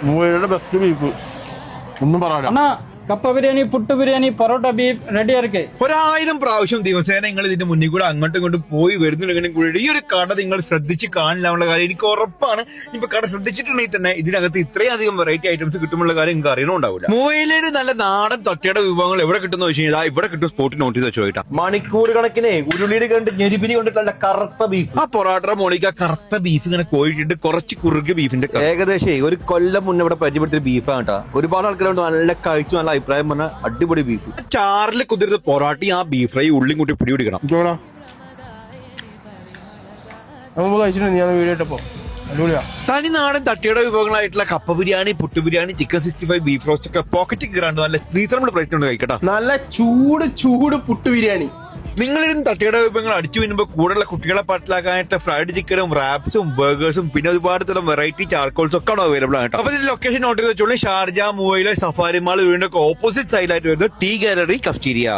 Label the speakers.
Speaker 1: മൂവയുടെ best beef ഒന്നും പറയാം.
Speaker 2: அண்ணா கப்ப பிரியாணி புட்டு பிரியாணி பரோட்டா பீஃப் ரெடியா இருக்கு.
Speaker 3: 1000 പ്രാവശ്യം ദിവസേന നിങ്ങൾ ഇതിന്റെ മുന്നിൽ കൂടെ അങ്ങോട്ടും ഇങ്ങോട്ടും പോയി വരുന്നുണ്ടെങ്കിലും കൂടി ഈ ഒരു കട നിങ്ങൾ ശ്രദ്ധിച്ച് കാണില്ലാനുള്ള കാര്യം എനിക്ക് ഉറപ്പാണ്. ഇപ്പൊ കട ശ്രദ്ധിച്ചിട്ടുണ്ടെങ്കിൽ തന്നെ ഇതിനകത്ത് ഇത്രയധികം വെറൈറ്റി ഐറ്റംസ് കിട്ടുമുള്ള കാര്യം നിങ്ങൾക്ക് അറിയണമുണ്ടാവില്ല. മൂവയിലെ നല്ല നാടൻ തട്ടയുടെ വിഭവങ്ങൾ എവിടെ കിട്ടുന്ന വെച്ച് കഴിഞ്ഞാൽ ഇവിടെ കിട്ടും. സ്പോട്ട് നോട്ട് ചെയ്ത് വെച്ചു പോയിട്ടാ.
Speaker 1: മണിക്കൂർ കണക്കിനെ ഉരുളിയുടെ കണ്ട് ഞെരിപിരി കൊണ്ടിട്ടുള്ള കറുത്ത ബീഫ്.
Speaker 3: ആ പൊറാട്ട മോളിക്ക് ആ കറുത്ത ബീഫ് ഇങ്ങനെ കോഴിട്ട് കുറച്ച് കുറുകിയ ബീഫിന്റെ
Speaker 1: ഏകദേശം ഒരു കൊല്ലം മുന്നേ ഇവിടെ പരിചയപ്പെടുത്തിയ ബീഫാണ് കേട്ടോ. ഒരുപാട് ആൾക്കാരുണ്ട് നല്ല കഴിച്ചു നല്ല അഭിപ്രായം പറഞ്ഞ അടിപൊളി ബീഫ്.
Speaker 3: ചാറിൽ കുതിർത്ത് പൊറാട്ടയും ആ ബീഫ് ഫ്രൈ ഉള്ളിയും കൂട്ടി പിടിപിടിക്കണം.
Speaker 1: വീഡിയോ ഇട്ടപ്പോ
Speaker 3: തനി നാടൻ തട്ടിയുടെ വിഭവങ്ങളായിട്ടുള്ള കപ്പ ബിരിയാണി, പുട്ട് ബിരിയാണി, ചിക്കൻ 65, ബീഫ് റോസ്റ്റ് ഒക്കെ പോക്കറ്റ് കീറാണ്ട് നല്ല റീസണബിൾ പ്രൈസ് കൊണ്ട് കഴിക്കട്ടോ.
Speaker 1: നല്ല ചൂട് ചൂട് പുട്ട് ബിരിയാണി.
Speaker 3: നിങ്ങളിരുന്ന് തട്ടിയുടെ വിഭവങ്ങൾ അടിച്ചു വരുമ്പോൾ കൂടെയുള്ള കുട്ടികളെ പാട്ടിലാക്കാനായിട്ട് ഫ്രൈഡ് ചിക്കനും റാപ്സും ബർഗേഴ്സും പിന്നെ ഒരുപാട് തരം വെറൈറ്റി ചാർക്കോൾസ് ഒക്കെ അവൈലബിൾ ആണ്. അപ്പൊ ഇതിന്റെ ലൊക്കേഷൻ നോട്ട് ചെയ്ത് വെച്ചോളൂ. ഷാർജ മൂവയിലെ സഫാരി മാൾ വീണ്ടും ഓപ്പോസിറ്റ് സൈഡിലായിട്ട് വരുന്നത് ടീ ഗാലറി കഫ്റ്റീരിയ.